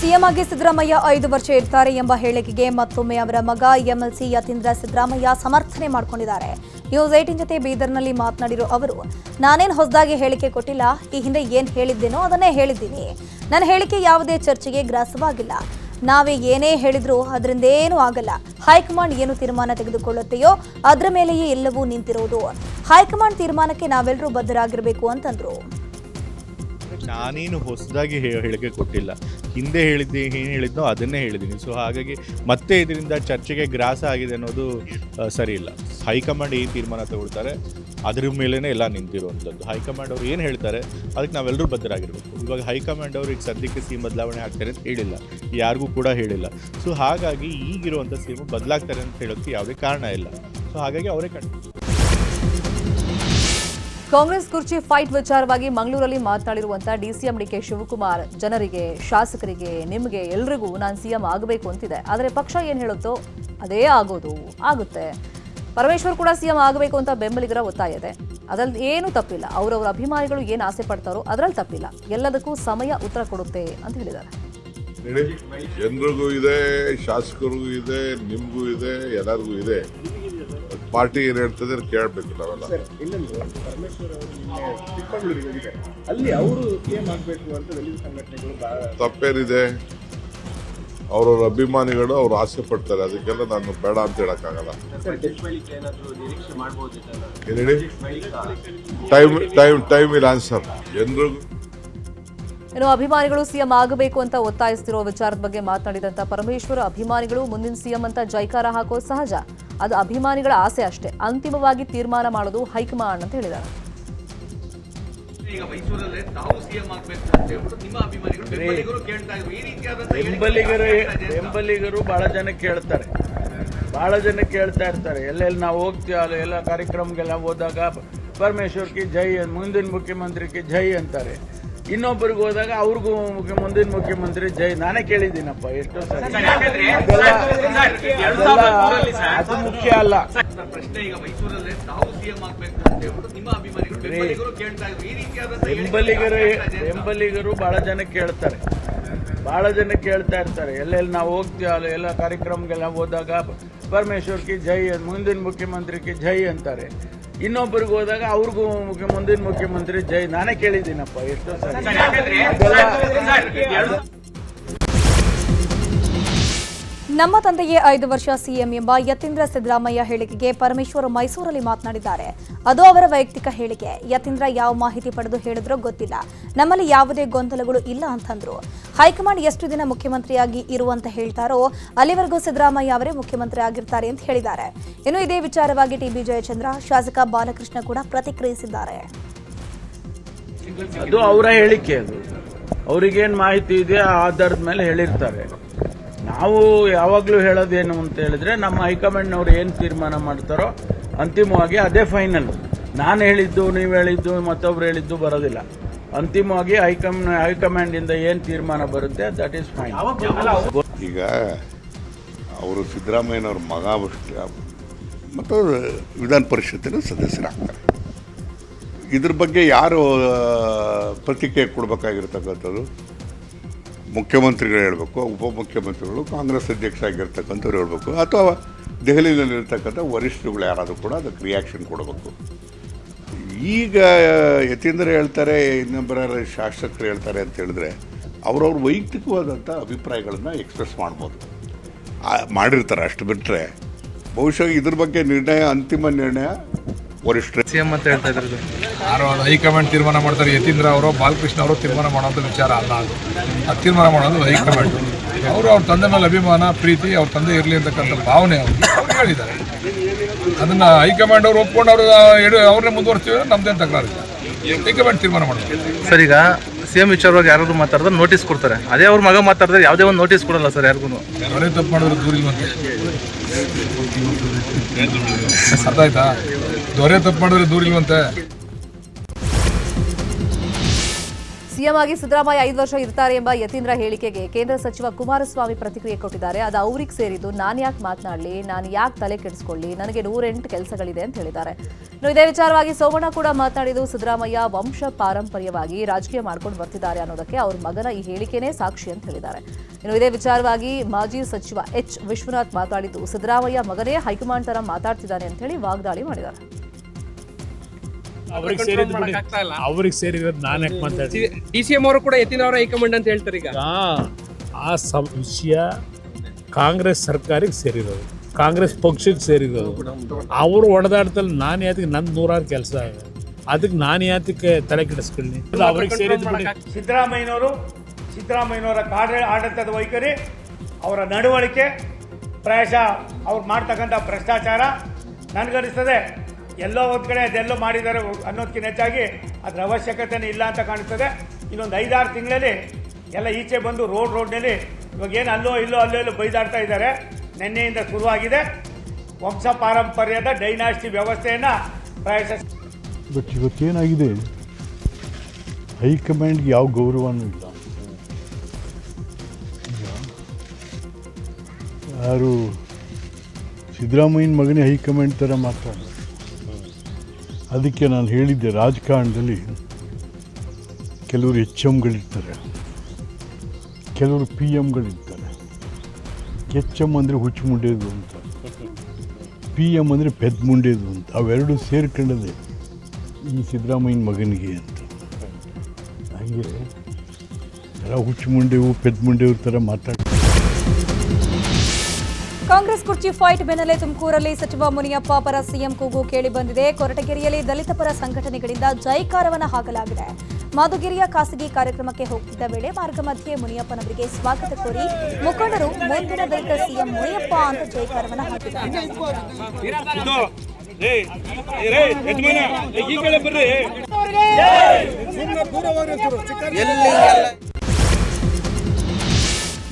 CM ಆಗಿ ಸಿದ್ದರಾಮಯ್ಯ 5 ವರ್ಷ ಇರ್ತಾರೆ ಎಂಬ ಹೇಳಿಕೆಗೆ ಮತ್ತೊಮ್ಮೆ ಅವರ ಮಗ ಎಂಎಲ್ಸಿ ಯತೀಂದ್ರ ಸಿದ್ದರಾಮಯ್ಯ ಸಮರ್ಥನೆ ಮಾಡಿಕೊಂಡಿದ್ದಾರೆ. ನ್ಯೂಸ್ 18 ಜೊತೆ ಬೀದರ್ನಲ್ಲಿ ಮಾತನಾಡಿರೋ ಅವರು, ನಾನೇನು ಹೊಸದಾಗಿ ಹೇಳಿಕೆ ಕೊಟ್ಟಿಲ್ಲ. ಈ ಹಿಂದೆ ಏನು ಹೇಳಿದ್ದೇನೋ ಅದನ್ನೇ ಹೇಳಿದ್ದೀನಿ. ನನ್ನ ಹೇಳಿಕೆ ಯಾವುದೇ ಚರ್ಚೆಗೆ ಗ್ರಾಸವಾಗಿಲ್ಲ. ನಾವೇ ಏನೇ ಹೇಳಿದ್ರೂ ಅದರಿಂದ ಏನೂ ಆಗಲ್ಲ. ಹೈಕಮಾಂಡ್ ಏನು ತೀರ್ಮಾನ ತೆಗೆದುಕೊಳ್ಳುತ್ತೆಯೋ ಅದರ ಮೇಲೆಯೇ ಎಲ್ಲವೂ ನಿಂತಿರೋದು. ಹೈಕಮಾಂಡ್ ತೀರ್ಮಾನಕ್ಕೆ ನಾವೆಲ್ಲರೂ ಬದ್ಧರಾಗಿರಬೇಕು ಅಂತಂದ್ರು. ನಾನೇನು ಹೊಸದಾಗಿ ಹೇಳಿಕೆ ಕೊಟ್ಟಿಲ್ಲ. ಹಿಂದೆ ಏನು ಹೇಳಿದ್ನೋ ಅದನ್ನೇ ಹೇಳಿದ್ದೀನಿ. ಸೊ ಹಾಗಾಗಿ ಮತ್ತೆ ಇದರಿಂದ ಚರ್ಚೆಗೆ ಗ್ರಾಸ ಆಗಿದೆ ಅನ್ನೋದು ಸರಿ ಇಲ್ಲ. ಹೈಕಮಾಂಡ್ ಏನು ತೀರ್ಮಾನ ತಗೊಳ್ತಾರೆ ಅದ್ರ ಮೇಲೇ ಎಲ್ಲ ನಿಂತಿರುವಂಥದ್ದು. ಹೈಕಮಾಂಡ್ ಅವ್ರು ಏನು ಹೇಳ್ತಾರೆ ಅದಕ್ಕೆ ನಾವೆಲ್ಲರೂ ಬದ್ಧರಾಗಿರಬೇಕು. ಇವಾಗ ಹೈಕಮಾಂಡ್ ಅವರು ಈಗ ಸದ್ಯಕ್ಕೆ ಸಿಎಂ ಬದಲಾವಣೆ ಆಗ್ತಾರೆ ಅಂತ ಹೇಳಿಲ್ಲ, ಯಾರಿಗೂ ಕೂಡ ಹೇಳಿಲ್ಲ. ಸೊ ಹಾಗಾಗಿ ಈಗಿರುವಂಥ ಸಿಎಂ ಬದಲಾಗ್ತಾರೆ ಅಂತ ಹೇಳೋಕ್ಕೆ ಯಾವುದೇ ಕಾರಣ ಇಲ್ಲ. ಸೊ ಹಾಗಾಗಿ ಅವರೇ ಕಾಂಗ್ರೆಸ್ ಕುರ್ಚಿ ಫೈಟ್ ವಿಚಾರವಾಗಿ ಮಂಗಳೂರಲ್ಲಿ ಮಾತನಾಡಿರುವಂತಹ ಡಿಸಿಎಂ ಡಿಕೆ ಶಿವಕುಮಾರ್, ಜನರಿಗೆ, ಶಾಸಕರಿಗೆ, ನಿಮಗೆ ಎಲ್ರಿಗೂ ನಾನು ಸಿಎಂ ಆಗಬೇಕು ಅಂತಿದೆ. ಆದರೆ ಪಕ್ಷ ಏನು ಹೇಳುತ್ತೋ ಅದೇ ಆಗುತ್ತೆ. ಪರಮೇಶ್ವರ್ ಕೂಡ ಸಿಎಂ ಆಗಬೇಕು ಅಂತ ಬೆಂಬಲಿಗರ ಒತ್ತಾಯ ಇದೆ. ಅದ್ರಲ್ಲಿ ಏನೂ ತಪ್ಪಿಲ್ಲ. ಅವರವರ ಅಭಿಮಾನಿಗಳು ಏನು ಆಸೆ ಪಡ್ತಾರೋ ಅದರಲ್ಲಿ ತಪ್ಪಿಲ್ಲ. ಎಲ್ಲದಕ್ಕೂ ಸಮಯ ಉತ್ತರ ಕೊಡುತ್ತೆ ಅಂತ ಹೇಳಿದ್ದಾರೆ. ಜನರಿಗೂ ಇದೆ, ಶಾಸಕರಿಗೂ ಇದೆ, ನಿಮಗೂ ಇದೆ, ಎಲ್ಲರಿಗೂ ಇದೆ. ಪಾರ್ಟಿ ಏನ್ ಹೇಳ್ತದೆ ಕೇಳಬೇಕು ನಾವೆಲ್ಲ. ತಪ್ಪೇನಿದೆ? ಅವ್ರವ್ರ ಅಭಿಮಾನಿಗಳು ಅವ್ರು ಆಸೆ ಪಡ್ತಾರೆ, ಅದಕ್ಕೆಲ್ಲ ನಾನು ಬೇಡ ಅಂತ ಹೇಳಕ್ಕಾಗಲ್ಲ. Time will answer. ಜನರಿಗೂ ಇನ್ನು ಅಭಿಮಾನಿಗಳು ಸಿಎಂ ಆಗಬೇಕು ಅಂತ ಒತ್ತಾಯಿಸುತ್ತಿರುವ ವಿಚಾರದ ಬಗ್ಗೆ ಮಾತನಾಡಿದಂತ ಪರಮೇಶ್ವರ್, ಅಭಿಮಾನಿಗಳು ಮುಂದಿನ ಸಿಎಂ ಅಂತ ಜೈಕಾರ ಹಾಕೋದು ಸಹಜ. ಅದು ಅಭಿಮಾನಿಗಳ ಆಸೆ ಅಷ್ಟೇ. ಅಂತಿಮವಾಗಿ ತೀರ್ಮಾನ ಮಾಡೋದು ಹೈಕಮಾಂಡ್ ಅಂತ ಹೇಳಿದ್ದಾರೆ. ಬೆಂಬಲಿಗರು ಬಹಳ ಜನ ಕೇಳ್ತಾ ಇರ್ತಾರೆ. ಎಲ್ಲೆಲ್ಲಿ ನಾವು ಹೋಗ್ತೀವಿ ಅಲ್ಲಿ ಎಲ್ಲ ಕಾರ್ಯಕ್ರಮಗೆಲ್ಲ ಹೋದಾಗ ಪರಮೇಶ್ವರ್ ಕಿ ಜೈ, ಮುಂದಿನ ಮುಖ್ಯಮಂತ್ರಿ ಕಿ ಜೈ ಅಂತಾರೆ. ಇನ್ನೊಬ್ಬರಿಗೆ ಹೋದಾಗ ಅವ್ರಿಗೂ ಮುಂದಿನ ಮುಖ್ಯಮಂತ್ರಿ ಜೈ. ನಾನೇ ಕೇಳಿದ್ದೀನಪ್ಪ ಎಷ್ಟೋ ಸರಿ. ಅದು ಮುಖ್ಯ ಅಲ್ಲ. ಬೆಂಬಲಿಗರು ಬಹಳ ಜನ ಕೇಳ್ತಾ ಇರ್ತಾರೆ. ಎಲ್ಲೆಲ್ಲಿ ನಾವು ಹೋಗ್ತೀವಿ ಅಲ್ಲಿ ಎಲ್ಲ ಕಾರ್ಯಕ್ರಮಗೆಲ್ಲ ಹೋದಾಗ ಪರಮೇಶ್ವರ್ ಕಿ ಜೈ, ಮುಂದಿನ ಮುಖ್ಯಮಂತ್ರಿ ಕಿ ಜೈ ಅಂತಾರೆ. ಇನ್ನೊಬ್ಬರಿಗೆ ಹೋದಾಗ ಅವ್ರಿಗೂ ಮುಂದಿನ ಮುಖ್ಯಮಂತ್ರಿ ಜೈ. ನಾನೇ ಕೇಳಿದ್ದೀನಪ್ಪ ಎಷ್ಟೋ ಸರಿ. ನಮ್ಮ ತಂದೆಯೇ 5 ವರ್ಷ ಸಿಎಂ ಎಂಬ ಯತೀಂದ್ರ ಸಿದ್ದರಾಮಯ್ಯ ಹೇಳಿಕೆಗೆ ಪರಮೇಶ್ವರ್ ಮೈಸೂರಲ್ಲಿ ಮಾತನಾಡಿದ್ದಾರೆ. ಅದು ಅವರ ವೈಯಕ್ತಿಕ ಹೇಳಿಕೆ. ಯತೀಂದ್ರ ಯಾವ ಮಾಹಿತಿ ಪಡೆದು ಹೇಳಿದ್ರೋ ಗೊತ್ತಿಲ್ಲ. ನಮ್ಮಲ್ಲಿ ಯಾವುದೇ ಗೊಂದಲಗಳು ಇಲ್ಲ ಅಂತಂದ್ರು. ಹೈಕಮಾಂಡ್ ಎಷ್ಟು ದಿನ ಮುಖ್ಯಮಂತ್ರಿಯಾಗಿ ಇರುವಂತ ಹೇಳ್ತಾರೋ ಅಲ್ಲಿವರೆಗೂ ಸಿದ್ದರಾಮಯ್ಯ ಅವರೇ ಮುಖ್ಯಮಂತ್ರಿ ಆಗಿರ್ತಾರೆ ಅಂತ ಹೇಳಿದ್ದಾರೆ. ಇನ್ನು ಇದೇ ವಿಚಾರವಾಗಿ ಟಿಬಿ ಜಯಚಂದ್ರ, ಶಾಸಕ ಬಾಲಕೃಷ್ಣ ಕೂಡ ಪ್ರತಿಕ್ರಿಯಿಸಿದ್ದಾರೆ. ಅದು ಅವರ ಹೇಳಿಕೆ. ಅದು ಅವ್ರಿಗೇನು ಮಾಹಿತಿ ಇದೆ ಆ ಆಧಾರದ ಮೇಲೆ ಹೇಳಿರ್ತಾರೆ. ನಾವು ಯಾವಾಗಲೂ ಹೇಳೋದೇನು ಅಂತ ಹೇಳಿದ್ರೆ, ನಮ್ಮ ಹೈಕಮಾಂಡ್ನವ್ರು ಏನು ತೀರ್ಮಾನ ಮಾಡ್ತಾರೋ ಅಂತಿಮವಾಗಿ ಅದೇ ಫೈನಲ್. ನಾನು ಹೇಳಿದ್ದು, ನೀವು ಹೇಳಿದ್ದು, ಮತ್ತೊಬ್ರು ಹೇಳಿದ್ದು ಬರೋದಿಲ್ಲ. ಅಂತಿಮವಾಗಿ ಹೈಕಮಾಂಡ್ ಇಂದ ಏನು ತೀರ್ಮಾನ ಬರುತ್ತೆ ದಟ್ ಈಸ್ ಫೈನ್. ಈಗ ಅವರು ಸಿದ್ದರಾಮಯ್ಯನವ್ರ ಮಗ ಮತ್ತು ವಿಧಾನ ಪರಿಷತ್ತಿನ ಸದಸ್ಯರಾಗ್ತಾರೆ. ಇದ್ರ ಬಗ್ಗೆ ಯಾರು ಪ್ರತಿಕ್ರಿಯೆ ಕೊಡಬೇಕಾಗಿರ್ತಕ್ಕಂಥದ್ದು? ಮುಖ್ಯಮಂತ್ರಿಗಳು ಹೇಳಬೇಕು, ಉಪಮುಖ್ಯಮಂತ್ರಿಗಳು, ಕಾಂಗ್ರೆಸ್ ಅಧ್ಯಕ್ಷ ಆಗಿರ್ತಕ್ಕಂಥವ್ರು ಹೇಳಬೇಕು, ಅಥವಾ ದೆಹಲಿಯಲ್ಲಿರ್ತಕ್ಕಂಥ ವರಿಷ್ಠರುಗಳು ಯಾರಾದರೂ ಕೂಡ ಅದಕ್ಕೆ ರಿಯಾಕ್ಷನ್ ಕೊಡಬೇಕು. ಈಗ ಯತೀಂದ್ರ ಹೇಳ್ತಾರೆ, ಇನ್ನೊಬ್ಬರ ಶಾಸಕರು ಹೇಳ್ತಾರೆ ಅಂತ ಹೇಳಿದ್ರೆ ಅವ್ರವ್ರ ವೈಯಕ್ತಿಕವಾದಂಥ ಅಭಿಪ್ರಾಯಗಳನ್ನು ಎಕ್ಸ್ಪ್ರೆಸ್ ಮಾಡಿರ್ತಾರೆ. ಅಷ್ಟು ಬಿಟ್ಟರೆ ಬಹುಶಃ ಇದ್ರ ಬಗ್ಗೆ ಅಂತಿಮ ನಿರ್ಣಯ ವರಿಷ್ಠ ಸಿಎಂ ಅಂತ ಹೇಳ್ತಾ ಇದ್ದಾರೆ. ಯಾರು ಹೈಕಮಾಂಡ್ ತೀರ್ಮಾನ ಮಾಡ್ತಾರೆ. ಯತೀಂದ್ರ ಅವರು, ಬಾಲಕೃಷ್ಣ ಅವರು ತೀರ್ಮಾನ ಮಾಡೋಂಥ ವಿಚಾರ ಅಲ್ಲ. ಅದು ತೀರ್ಮಾನ ಮಾಡೋದು ಹೈಕಮಾಂಡ್. ಅವರು ಅವ್ರ ತಂದೆ ಮೇಲೆ ಅಭಿಮಾನ, ಪ್ರೀತಿ, ಅವ್ರ ತಂದೆ ಇರಲಿ ಅಂತಕ್ಕಂಥ ಭಾವನೆ ಅವ್ರು ಹೇಳಿದ್ದಾರೆ. ಅದನ್ನ ಹೈಕಮಾಂಡ್ ಅವರು ಒಪ್ಕೊಂಡು ಅವ್ರನ್ನೇ ಮುಂದುವರ್ಸ್ತೀವಿ, ನಮ್ದೇನು ತಕರಾರಿಲ್ಲ. ಹೈಕಮಾಂಡ್ ತೀರ್ಮಾನ ಮಾಡೋದು. ಸರ್, ಈಗ ಸಿಎಂ ವಿಚಾರವಾಗಿ ಯಾರಾದ್ರು ಮಾತಾಡಿದ್ರೆ ನೋಟಿಸ್ ಕೊಡ್ತಾರೆ. ಅದೇ ಅವ್ರ ಮಗ ಮಾತಾಡಿದ್ರೆ ಯಾವುದೇ ಒಂದು ನೋಟಿಸ್ ಕೊಡಲ್ಲ ಸರ್ ಯಾರಿಗೂ. ಯಾರೇ ತಪ್ಪು ಮಾಡಿದ್ರೆ ದೂರಿಲ್ವಂತೆ. ಅರ್ಥ ಆಯ್ತಾ? ದೊರೆ ತಪ್ಪು ಮಾಡಿದ್ರೆ ದೂರಿಲ್ವಂತೆ. ಸಿಎಂ ಆಗಿ ಸಿದ್ದರಾಮಯ್ಯ 5 ವರ್ಷ ಇರ್ತಾರೆ ಎಂಬ ಯತೀಂದ್ರ ಹೇಳಿಕೆಗೆ ಕೇಂದ್ರ ಸಚಿವ ಕುಮಾರಸ್ವಾಮಿ ಪ್ರತಿಕ್ರಿಯೆ ಕೊಟ್ಟಿದ್ದಾರೆ. ಅದು ಅವ್ರಿಗೆ ಸೇರಿದ್ದು. ನಾನು ಯಾಕೆ ಮಾತನಾಡಲಿ, ನಾನು ಯಾಕೆ ತಲೆ ಕೆಡಿಸ್ಕೊಳ್ಳಿ, ನನಗೆ 108 ಕೆಲಸಗಳಿದೆ ಅಂತ ಹೇಳಿದ್ದಾರೆ. ಇನ್ನು ಇದೇ ವಿಚಾರವಾಗಿ ಸೋಮಣ್ಣ ಕೂಡ ಮಾತನಾಡಿದ್ದು, ಸಿದ್ದರಾಮಯ್ಯ ವಂಶ ಪಾರಂಪರ್ಯವಾಗಿ ರಾಜಕೀಯ ಮಾಡ್ಕೊಂಡು ಬರ್ತಿದ್ದಾರೆ ಅನ್ನೋದಕ್ಕೆ ಅವ್ರ ಮಗನ ಈ ಹೇಳಿಕೆನೇ ಸಾಕ್ಷಿ ಅಂತ ಹೇಳಿದ್ದಾರೆ. ಇನ್ನು ಇದೇ ವಿಚಾರವಾಗಿ ಮಾಜಿ ಸಚಿವ ಎಚ್ ವಿಶ್ವನಾಥ್ ಮಾತಾಡಿದ್ದು, ಸಿದ್ದರಾಮಯ್ಯ ಮಗನೇ ಹೈಕಮಾಂಡ್ ತರ ಮಾತಾಡ್ತಿದ್ದಾನೆ ಅಂತ ಹೇಳಿ ವಾಗ್ದಾಳಿ ಮಾಡಿದ್ದಾರೆ. ಅವ್ರಿಗೆ ಸೇರಿರೋದು ನಾನು ಯಾಕೆ ಮಾತಾಡ್ತೀನಿ? DCM ಅವರು ಕೂಡ ಯತೀಂದ್ರ ಅವರ ಹೈಕಮಾಂಡ್ ಅಂತ ಹೇಳ್ತಾರೆ. ಈಗ ಆ ವಿಷಯ ಕಾಂಗ್ರೆಸ್ ಸರ್ಕಾರಕ್ಕೆ ಸೇರಿರೋದು, ಕಾಂಗ್ರೆಸ್ ಪಕ್ಷಕ್ಕೆ ಸೇರಿರೋದು. ಅವರು ಹೊಡೆದಾಡ್ತಲ್ಲಿ ನಾನು ಯಾತಕ್ಕೆ ನನ್ನ 100 ಕೆಲಸ ಇದೆ, ಅದಕ್ಕೆ ನಾನು ಯಾತಕ್ಕೆ ತಲೆ ಕೆಡಿಸ್ಕೊಳ್ಳಿ? ಅವ್ರಿಗೆ ಸೇರಿದ್ದು ಸಿದ್ದರಾಮಯ್ಯನವರ ಆಡಳಿತದ ವೈಖರಿ, ಅವರ ನಡವಳಿಕೆ, ಪ್ರಾಯಶಃ ಅವ್ರು ಮಾಡ್ತಕ್ಕಂಥ ಭ್ರಷ್ಟಾಚಾರ ನನಗನ್ನಿಸ್ತದೆ ಎಲ್ಲೋ ಒಂದು ಕಡೆ ಅದೆಲ್ಲೋ ಮಾಡಿದ್ದಾರೆ ಅನ್ನೋದಕ್ಕಿಂತ ಹೆಚ್ಚಾಗಿ ಅದರ ಅವಶ್ಯಕತೆನೇ ಇಲ್ಲ ಅಂತ ಕಾಣಿಸ್ತದೆ. ಇನ್ನೊಂದು 5-6 ತಿಂಗಳಲ್ಲಿ ಎಲ್ಲ ಈಚೆ ಬಂದು ರೋಡ್ನಲ್ಲಿ ಇವಾಗ ಏನು ಅಲ್ಲೋ ಬೈದಾಡ್ತಾ ಇದ್ದಾರೆ. ನಿನ್ನೆಯಿಂದ ಶುರುವಾಗಿದೆ ವಂಶ ಪಾರಂಪರ್ಯದ ಡೈನಾಸ್ಟಿ ವ್ಯವಸ್ಥೆಯನ್ನು ಪ್ರಾಯಶಃ. ಬಟ್ ಇವತ್ತೇನಾಗಿದೆ, ಹೈಕಮಾಂಡ್ಗೆ ಯಾವ ಗೌರವನೂ ಇಲ್ಲ. ಯಾರು ಸಿದ್ದರಾಮಯ್ಯನ ಮಗನೇ ಹೈಕಮಾಂಡ್ ಥರ ಮಾತಾಡೋದು. ಅದಕ್ಕೆ ನಾನು ಹೇಳಿದ್ದೆ, ರಾಜಕಾರಣದಲ್ಲಿ ಕೆಲವರು HMಗಳಿರ್ತಾರೆ, ಕೆಲವರು PMಗಳಿರ್ತಾರೆ. HM ಅಂದರೆ ಹುಚ್ಚು ಮುಂಡೇದು ಅಂತ, PM ಅಂದರೆ ಪೆದ್ ಮುಂಡೇದು ಅಂತ. ಅವೆರಡು ಸೇರ್ಕೊಂಡದೆ ಈ ಸಿದ್ದರಾಮಯ್ಯನ ಮಗನಿಗೆ ಅಂತ. ಹಾಗೆ ಎಲ್ಲ ಹುಚ್ಚು ಮುಂಡೆವು ಪೆದ್ ಮುಂಡೆವ್ರ ಥರ ಮಾತಾಡ್ತಾರೆ. ಕಾಂಗ್ರೆಸ್ ಕುರ್ಚಿ ಫೈಟ್ ಬೆನ್ನಲ್ಲೇ ತುಮಕೂರಲ್ಲಿ ಸಚಿವ ಮುನಿಯಪ್ಪ ಪರ ಸಿಎಂ ಕೂಗು ಕೇಳಿ ಬಂದಿದೆ. ಕೊರಟಗೆರೆಯಲ್ಲಿ ದಲಿತ ಪರ ಸಂಘಟನೆಗಳಿಂದ ಜೈಕಾರವನ್ನು ಹಾಕಲಾಗಿದೆ. ಮಾಧುಗಿರಿಯ ಖಾಸಗಿ ಕಾರ್ಯಕ್ರಮಕ್ಕೆ ಹೋಗ್ತಿದ್ದ ವೇಳೆ ಮಾರ್ಗ ಮಧ್ಯೆ ಮುನಿಯಪ್ಪನವರಿಗೆ ಸ್ವಾಗತ ಕೋರಿ ಮುಖಂಡರು ಮುಂದಿನ ದಲಿತ ಸಿಎಂ ಮುನಿಯಪ್ಪ ಅಂತ ಜೈಕಾರವನ್ನು ಹಾಕಿದ್ದಾರೆ.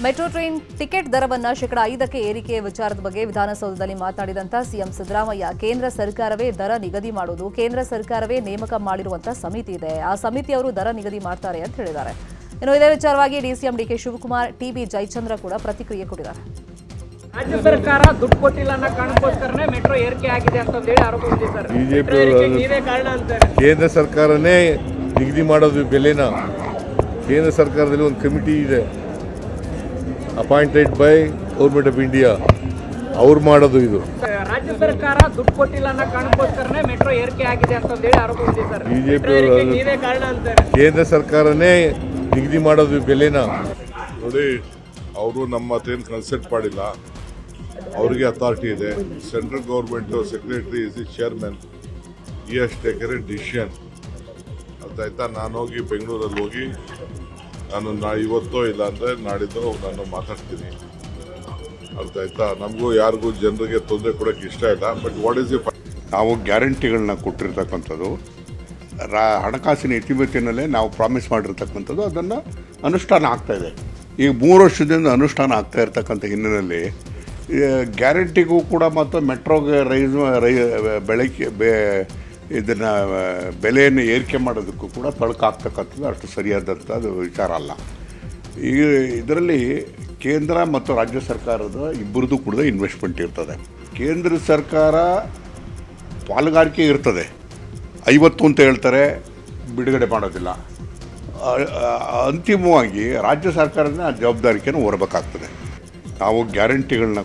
ಮೆಟ್ರೋ ಟ್ರೈನ್ ಟಿಕೆಟ್ ದರವನ್ನು ಶೇಕಡಾ 5ಕ್ಕೆ ಏರಿಕೆ ವಿಚಾರದ ಬಗ್ಗೆ ವಿಧಾನಸೌಧದಲ್ಲಿ ಮಾತನಾಡಿದಂಥ ಸಿಎಂ ಸಿದ್ದರಾಮಯ್ಯ, ಕೇಂದ್ರ ಸರ್ಕಾರವೇ ದರ ನಿಗದಿ ಮಾಡುವುದು, ಕೇಂದ್ರ ಸರ್ಕಾರವೇ ನೇಮಕ ಮಾಡಿರುವಂತಹ ಸಮಿತಿ ಇದೆ, ಆ ಸಮಿತಿಯವರು ದರ ನಿಗದಿ ಮಾಡ್ತಾರೆ ಅಂತ ಹೇಳಿದ್ದಾರೆ. ಇನ್ನು ಇದೇ ವಿಚಾರವಾಗಿ DCM DK Shivakumar, TB Jayachandra ಕೂಡ ಪ್ರತಿಕ್ರಿಯೆ ಕೊಟ್ಟಿದ್ದಾರೆ. ರಾಜ್ಯ ಸರ್ಕಾರ ದುಡ್ಡು ಕೊಟ್ಟಿಲ್ಲ ಅನ್ನೋ ಕಾರಣಕ್ಕೋಸ್ಕರನೇ ಮೆಟ್ರೋ ಏರಿಕೆ ಆಗಿದೆ ಅಂತ ಹೇಳಿ ಆರೋಪ ಇದೆ ಸರ್. ಬಿಜೆಪಿ ನೀವೇ ಕಾರಣ ಅಂತಾರೆ. ಕೇಂದ್ರ ಸರ್ಕಾರನೇ ನಿಗದಿ ಮಾಡೋದು ಬೆಲೆನ. ಕೇಂದ್ರ ಸರ್ಕಾರದಲ್ಲಿ ಒಂದು ಕಮಿಟಿ ಇದೆ, appointed by government of India, ಅವ್ರು ಮಾಡೋದು ಇದು. ರಾಜ್ಯ ಸರ್ಕಾರ ದುಡ್ಡು ಕೊಟ್ಟಿಲ್ಲ ಅನ್ನೋ ಕಾರಣಕ್ಕೋಸ್ಕರನೇ ಮೆಟ್ರೋ ಏರಿಕೆ ಆಗಿದೆ ಅಂತ ಹೇಳಿ ಆರೋಪ ಇದೆ ಸರ್. ಬಿಜೆಪಿ ನೀವೇ ಕಾರಣ ಅಂತಾರೆ. ಕೇಂದ್ರ ಸರ್ಕಾರನೇ ನಿಗದಿ ಮಾಡೋದು ಬೆಲೆನ. ನೋಡಿ, ಅವರು ನಮ್ಮ ಹತ್ರ ಕನ್ಸಲ್ಟ್ ಮಾಡಿಲ್ಲ, ಅವರಿಗೆ ಅಥಾರಿಟಿ ಇದೆ. Central government secretary is the chairman, ಈ ಹ್ಯಾಸ್ ಟೇಕನ್ ಎ ಡಿಸಿಷನ್. ಅರ್ಥಾಯ್ತಾ? ನಾನು ಹೋಗಿ ಬೆಂಗಳೂರಲ್ಲಿ ಹೋಗಿ ನಾನು ಇವತ್ತೋ ಇಲ್ಲ ಅಂದರೆ ನಾಡಿದ್ದು ನಾನು ಮಾತಾಡ್ತೀನಿ. ಅರ್ಥಾಯ್ತಾ? ನಮಗೂ ಯಾರಿಗೂ ಜನರಿಗೆ ತೊಂದರೆ ಕೊಡೋಕ್ಕೆ ಇಷ್ಟ ಇಲ್ಲ. ಬಟ್ ವಾಟ್ ಈಸ್ ನಾವು ಗ್ಯಾರಂಟಿಗಳನ್ನ ಕೊಟ್ಟಿರ್ತಕ್ಕಂಥದ್ದು, ಹಣಕಾಸಿನ ಇತಿಮಿತಿಯಲ್ಲೇ ನಾವು ಪ್ರಾಮಿಸ್ ಮಾಡಿರ್ತಕ್ಕಂಥದ್ದು, ಅದನ್ನು ಅನುಷ್ಠಾನ ಆಗ್ತಾಯಿದೆ. ಈಗ 3 ವರ್ಷದಿಂದ ಅನುಷ್ಠಾನ ಆಗ್ತಾ ಇರ್ತಕ್ಕಂಥ ಹಿನ್ನೆಲೆಯಲ್ಲಿ ಗ್ಯಾರಂಟಿಗೂ ಕೂಡ ಮತ್ತು ಮೆಟ್ರೋಗೆ ಇದನ್ನು ಬೆಲೆಯನ್ನು ಏರಿಕೆ ಮಾಡೋದಕ್ಕೂ ಕೂಡ ತೊಡಕಾಗ್ತಕ್ಕಂಥದ್ದು ಅಷ್ಟು ಸರಿಯಾದಂಥದ್ದು ವಿಚಾರ ಅಲ್ಲ. ಈಗ ಇದರಲ್ಲಿ ಕೇಂದ್ರ ಮತ್ತು ರಾಜ್ಯ ಸರ್ಕಾರದ ಇಬ್ಬರದ್ದು ಕೂಡ ಇನ್ವೆಸ್ಟ್ಮೆಂಟ್ ಇರ್ತದೆ. ಕೇಂದ್ರ ಸರ್ಕಾರ ಪಾಲುಗಾರಿಕೆ ಇರ್ತದೆ, 50 ಅಂತ ಹೇಳ್ತಾರೆ, ಬಿಡುಗಡೆ ಮಾಡೋದಿಲ್ಲ. ಅಂತಿಮವಾಗಿ ರಾಜ್ಯ ಸರ್ಕಾರನೇ ಆ ಜವಾಬ್ದಾರಿಕೆಯನ್ನು ಹೊರಬೇಕಾಗ್ತದೆ. ನಾವು ಗ್ಯಾರಂಟಿಗಳನ್ನ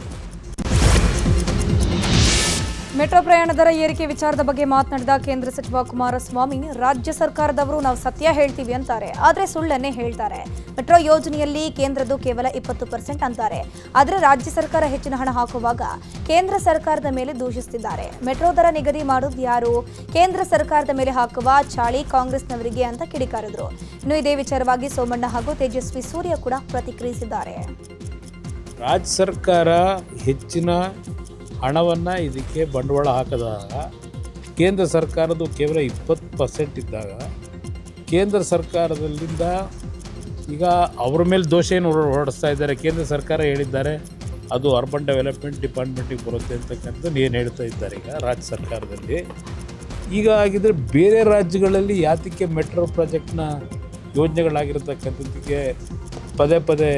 ಮೆಟ್ರೋ ಪ್ರಯಾಣ ದರ ಏರಿಕೆ ವಿಚಾರದ ಬಗ್ಗೆ ಮಾತನಾಡಿದ ಕೇಂದ್ರ ಸಚಿವ ಕುಮಾರಸ್ವಾಮಿ, ರಾಜ್ಯ ಸರ್ಕಾರದವರು ನಾವು ಸತ್ಯ ಹೇಳ್ತೀವಿ ಅಂತಾರೆ, ಆದರೆ ಸುಳ್ಳನ್ನೇ ಹೇಳ್ತಾರೆ. ಮೆಟ್ರೋ ಯೋಜನೆಯಲ್ಲಿ ಕೇಂದ್ರದ್ದು ಕೇವಲ 20% ಅಂತಾರೆ, ಆದರೆ ರಾಜ್ಯ ಸರ್ಕಾರ ಹೆಚ್ಚಿನ ಹಣ ಹಾಕುವಾಗ ಕೇಂದ್ರ ಸರ್ಕಾರದ ಮೇಲೆ ದೂಷಿಸುತ್ತಿದ್ದಾರೆ. ಮೆಟ್ರೋ ದರ ನಿಗದಿ ಮಾಡೋದು ಯಾರು? ಕೇಂದ್ರ ಸರ್ಕಾರದ ಮೇಲೆ ಹಾಕುವ ಚಾಳಿ ಕಾಂಗ್ರೆಸ್ನವರಿಗೆ ಅಂತ ಕಿಡಿಕಾರಿದ್ರು. ಇನ್ನು ಇದೇ ವಿಚಾರವಾಗಿ ಸೋಮಣ್ಣ ಹಾಗೂ ತೇಜಸ್ವಿ ಸೂರ್ಯ ಕೂಡ ಪ್ರತಿಕ್ರಿಯಿಸಿದ್ದಾರೆ. ರಾಜ್ಯ ಸರ್ಕಾರ ಹೆಚ್ಚಿನ ಹಣವನ್ನು ಇದಕ್ಕೆ ಬಂಡವಾಳ ಹಾಕಿದಾಗ ಕೇಂದ್ರ ಸರ್ಕಾರದ್ದು ಕೇವಲ 20% ಇದ್ದಾಗ ಕೇಂದ್ರ ಸರ್ಕಾರದಲ್ಲಿಂದ ಈಗ ಅವ್ರ ಮೇಲೆ ದೋಷ ಏನು ಹೊರಡಿಸ್ತಾ ಇದ್ದಾರೆ. ಕೇಂದ್ರ ಸರ್ಕಾರ ಹೇಳಿದ್ದಾರೆ ಅದು ಅರ್ಬನ್ ಡೆವಲಪ್ಮೆಂಟ್ ಡಿಪಾರ್ಟ್ಮೆಂಟಿಗೆ ಬರುತ್ತೆ ಅಂತಕ್ಕಂಥದ್ದು ಏನು ಹೇಳ್ತಾ ಇದ್ದಾರೆ ಈಗ ರಾಜ್ಯ ಸರ್ಕಾರದಲ್ಲಿ. ಈಗ ಆಗಿದ್ರೆ ಬೇರೆ ರಾಜ್ಯಗಳಲ್ಲಿ ಯಾತಕ್ಕೆ ಮೆಟ್ರೋ ಪ್ರಾಜೆಕ್ಟ್ನ ಯೋಜನೆಗಳಾಗಿರ್ತಕ್ಕಂಥದ್ದಕ್ಕೆ ಪದೇ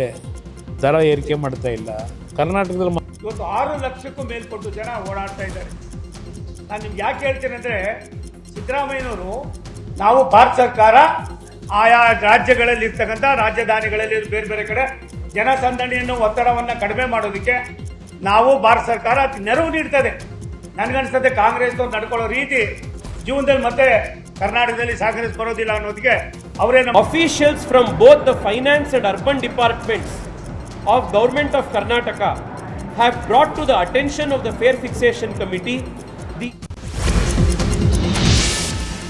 ದರ ಏರಿಕೆ ಮಾಡ್ತಾ ಇಲ್ಲ? ಕರ್ನಾಟಕದಲ್ಲಿ ಇವತ್ತು 6 ಲಕ್ಷಕ್ಕೂ ಮೇಲ್ಪಟ್ಟು ಜನ ಓಡಾಡ್ತಾ ಇದ್ದಾರೆ. ನಾನು ನಿಮ್ಗೆ ಯಾಕೆ ಹೇಳ್ತೀನಿ ಅಂದರೆ, ಸಿದ್ದರಾಮಯ್ಯನವರು ನಾವು ಭಾರತ ಸರ್ಕಾರ ಆಯಾ ರಾಜ್ಯಗಳಲ್ಲಿ ಇರ್ತಕ್ಕಂಥ ರಾಜಧಾನಿಗಳಲ್ಲಿ ಬೇರೆ ಬೇರೆ ಕಡೆ ಜನಸಂದಣಿಯನ್ನು ಒತ್ತಡವನ್ನು ಕಡಿಮೆ ಮಾಡೋದಕ್ಕೆ ನಾವು ಭಾರತ ಸರ್ಕಾರ ನೆರವು ನೀಡ್ತದೆ. ನನಗನ್ಸ್ತದೆ ಕಾಂಗ್ರೆಸ್ನವ್ರು ನಡ್ಕೊಳ್ಳೋ ರೀತಿ ಜೀವನದಲ್ಲಿ ಮತ್ತೆ ಕರ್ನಾಟಕದಲ್ಲಿ ಕಾಂಗ್ರೆಸ್ ಬರೋದಿಲ್ಲ ಅನ್ನೋದಕ್ಕೆ ಅವರೇ Officials from both the finance and urban departments of Government of Karnataka have brought to the attention of the Fare Fixation Committee the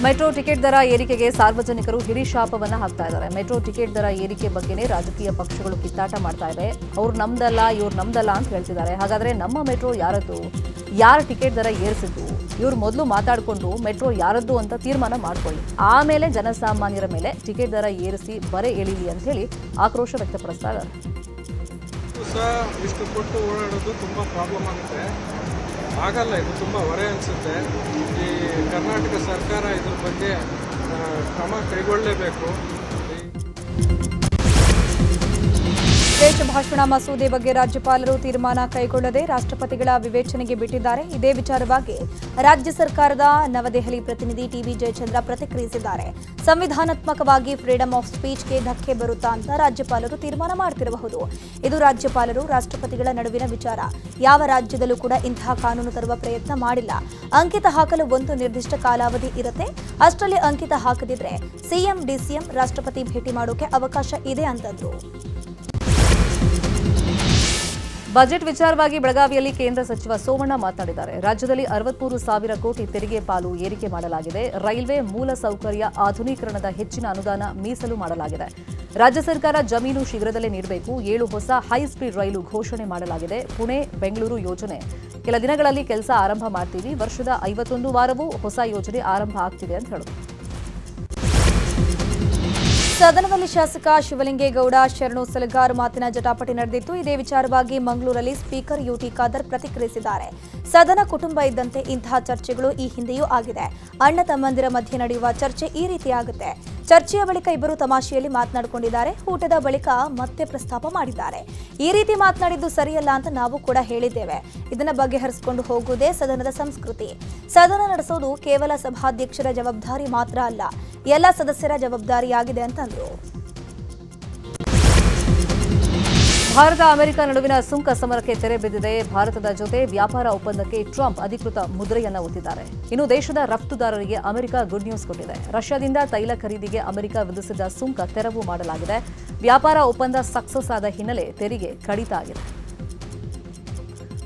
metro ticket ದರ ಏರಿಕೆಗೆ ಸಾರ್ವಜನಿಕರು ಹಿಡಿಶಾಪವನ್ನ ಹಾಕ್ತಾ ಇದ್ದಾರೆ. ಮೆಟ್ರೋ ಟಿಕೆಟ್ ದರ ಏರಿಕೆ ಬಗ್ಗೆನೇ ರಾಜಕೀಯ ಪಕ್ಷಗಳು ಕಿತ್ತಾಟ ಮಾಡ್ತಾ ಇವೆ. ಅವ್ರು ನಮ್ದಲ್ಲ ಇವ್ರು ನಮ್ದಲ್ಲ ಅಂತ ಹೇಳ್ತಿದ್ದಾರೆ. ಹಾಗಾದ್ರೆ ನಮ್ಮ ಮೆಟ್ರೋ ಯಾರದ್ದು, ಯಾರ ಟಿಕೆಟ್ ದರ ಏರಿಸಿದ್ದು, ಇವ್ರು ಮೊದಲು ಮಾತಾಡಿಕೊಂಡು ಮೆಟ್ರೋ ಯಾರದ್ದು ಅಂತ ತೀರ್ಮಾನ ಮಾಡ್ಕೊಳ್ಳಿ, ಆಮೇಲೆ ಜನಸಾಮಾನ್ಯರ ಮೇಲೆ ಟಿಕೆಟ್ ದರ ಏರಿಸಿ ಬರೆ ಎಳೀಲಿ ಅಂತ ಹೇಳಿ ಆಕ್ರೋಶ ವ್ಯಕ್ತಪಡಿಸ್ತಾ ಇದ್ದಾರೆ. ಇಷ್ಟು ಕೊಟ್ಟು ಓಡಾಡೋದು ತುಂಬ ಪ್ರಾಬ್ಲಮ್ ಆಗುತ್ತೆ, ಆಗಲ್ಲ. ಇದು ತುಂಬ ಹೊರೆ ಅನಿಸುತ್ತೆ. ಈ ಕರ್ನಾಟಕ ಸರ್ಕಾರ ಇದ್ರ ಬಗ್ಗೆ ಕ್ರಮ ಕೈಗೊಳ್ಳಲೇಬೇಕು. ವಿದೇಶ ಭಾಷಣ ಮಸೂದೆ ಬಗ್ಗೆ ರಾಜ್ಯಪಾಲರು ತೀರ್ಮಾನ ಕೈಗೊಳ್ಳದೆ ರಾಷ್ಟ್ರಪತಿಗಳ ವಿವೇಚನೆಗೆ ಬಿಟ್ಟಿದ್ದಾರೆ. ಇದೇ ವಿಚಾರವಾಗಿ ರಾಜ್ಯ ಸರ್ಕಾರದ ನವದೆಹಲಿ ಪ್ರತಿನಿಧಿ ಟಿಬಿ ಜಯಚಂದ್ರ ಪ್ರತಿಕ್ರಿಯಿಸಿದ್ದಾರೆ. ಸಂವಿಧಾನಾತ್ಮಕವಾಗಿ ಫ್ರೀಡಮ್ ಆಫ್ ಸ್ಪೀಚ್ಗೆ ಧಕ್ಕೆ ಬರುತ್ತಾ ಅಂತ ರಾಜ್ಯಪಾಲರು ತೀರ್ಮಾನ ಮಾಡ್ತಿರಬಹುದು. ಇದು ರಾಜ್ಯಪಾಲರು ರಾಷ್ಟ್ರಪತಿಗಳ ನಡುವಿನ ವಿಚಾರ. ಯಾವ ರಾಜ್ಯದಲ್ಲೂ ಕೂಡ ಇಂತಹ ಕಾನೂನು ತರುವ ಪ್ರಯತ್ನ ಮಾಡಿಲ್ಲ. ಅಂಕಿತ ಹಾಕಲು ಒಂದು ನಿರ್ದಿಷ್ಟ ಕಾಲಾವಧಿ ಇರುತ್ತೆ, ಅಷ್ಟರಲ್ಲಿ ಅಂಕಿತ ಹಾಕದಿದ್ರೆ ಸಿಎಂ ಡಿಸಿಎಂ ರಾಷ್ಟ್ರಪತಿ ಭೇಟಿ ಮಾಡೋಕೆ ಅವಕಾಶ ಇದೆ ಅಂತಂದ್ರು. ಬಜೆಟ್ ವಿಚಾರವಾಗಿ ಬೆಳಗಾವಿಯಲ್ಲಿ ಕೇಂದ್ರ ಸಚಿವ ಸೋಮಣ್ಣ ಮಾತನಾಡಿದ್ದಾರೆ. ರಾಜ್ಯದಲ್ಲಿ 63,000 ಕೋಟಿ ತೆರಿಗೆ ಪಾಲು ಏರಿಕೆ ಮಾಡಲಾಗಿದೆ. ರೈಲ್ವೆ ಮೂಲ ಸೌಕರ್ಯ ಆಧುನೀಕರಣದ ಹೆಚ್ಚಿನ ಅನುದಾನ ಮೀಸಲು ಮಾಡಲಾಗಿದೆ. ರಾಜ್ಯ ಸರ್ಕಾರ ಜಮೀನು ಶೀಘ್ರದಲ್ಲೇ ನೀಡಬೇಕು. 7 ಹೊಸ ಹೈಸ್ಪೀಡ್ ರೈಲು ಘೋಷಣೆ ಮಾಡಲಾಗಿದೆ. ಪುಣೆ ಬೆಂಗಳೂರು ಯೋಜನೆ ಕೆಲ ದಿನಗಳಲ್ಲಿ ಕೆಲಸ ಆರಂಭ ಮಾಡ್ತೀವಿ. ವರ್ಷದ 51 ವಾರವೂ ಹೊಸ ಯೋಜನೆ ಆರಂಭ ಆಗ್ತಿದೆ ಅಂತ ಹೇಳಿದರು. ಸದನದಲ್ಲಿ ಶಾಸಕ ಶಿವಲಿಂಗೇಗೌಡ ಶರಣು ಸಲಗಾರ್ ಮಾತಿನ ಜಟಾಪಟಿ ನಡೆದಿತ್ತು. ಇದೇ ವಿಚಾರವಾಗಿ ಮಂಗಳೂರಲ್ಲಿ ಸ್ಪೀಕರ್ ಯುಟಿ ಖಾದರ್ ಪ್ರತಿಕ್ರಿಯಿಸಿದ್ದಾರೆ. ಸದನ ಕುಟುಂಬ ಇದ್ದಂತೆ ಇಂತಹ ಚರ್ಚೆಗಳು ಈ ಹಿಂದೆಯೂ ಆಗಿದೆ. ಅಣ್ಣ ತಮ್ಮಂದಿರ ಮಧ್ಯೆ ನಡೆಯುವ ಚರ್ಚೆ ಈ ರೀತಿ ಆಗುತ್ತೆ. ಚರ್ಚೆಯ ಬಳಿಕ ಇಬ್ಬರು ತಮಾಷೆಯಲ್ಲಿ ಮಾತನಾಡಿಕೊಂಡಿದ್ದಾರೆ. ಊಟದ ಬಳಿಕ ಮತ್ತೆ ಪ್ರಸ್ತಾಪ ಮಾಡಿದ್ದಾರೆ. ಈ ರೀತಿ ಮಾತನಾಡಿದ್ದು ಸರಿಯಲ್ಲ ಅಂತ ನಾವು ಕೂಡ ಹೇಳಿದ್ದೇವೆ. ಇದನ್ನ ಬಗೆಹರಿಸಿಕೊಂಡು ಹೋಗುವುದೇ ಸದನದ ಸಂಸ್ಕೃತಿ. ಸದನ ನಡೆಸೋದು ಕೇವಲ ಸಭಾಧ್ಯಕ್ಷರ ಜವಾಬ್ದಾರಿ ಮಾತ್ರ ಅಲ್ಲ, ಎಲ್ಲ ಸದಸ್ಯರ ಜವಾಬ್ದಾರಿಯಾಗಿದೆ ಅಂತಂದ್ರು. ಭಾರತ ಅಮೆರಿಕ ನಡುವಿನ ಸುಂಕ ಸಮರಕ್ಕೆ ತೆರೆ ಬಿದ್ದಿದೆ. ಭಾರತದ ಜೊತೆ ವ್ಯಾಪಾರ ಒಪ್ಪಂದಕ್ಕೆ ಟ್ರಂಪ್ ಅಧಿಕೃತ ಮುದ್ರೆಯನ್ನ ಒತ್ತಿದ್ದಾರೆ. ಇನ್ನು ದೇಶದ ರಫ್ತುದಾರರಿಗೆ ಅಮೆರಿಕ ಗುಡ್ ನ್ಯೂಸ್ ಕೊಟ್ಟಿದೆ. ರಷ್ಯಾದಿಂದ ತೈಲ ಖರೀದಿಗೆ ಅಮೆರಿಕ ವಿಧಿಸಿದ ಸುಂಕ ತೆರವು ಮಾಡಲಾಗಿದೆ. ವ್ಯಾಪಾರ ಒಪ್ಪಂದ ಸಕ್ಸಸ್ ಆದ ಹಿನ್ನೆಲೆ ತೆರಿಗೆ ಕಡಿತ ಆಗಿದೆ.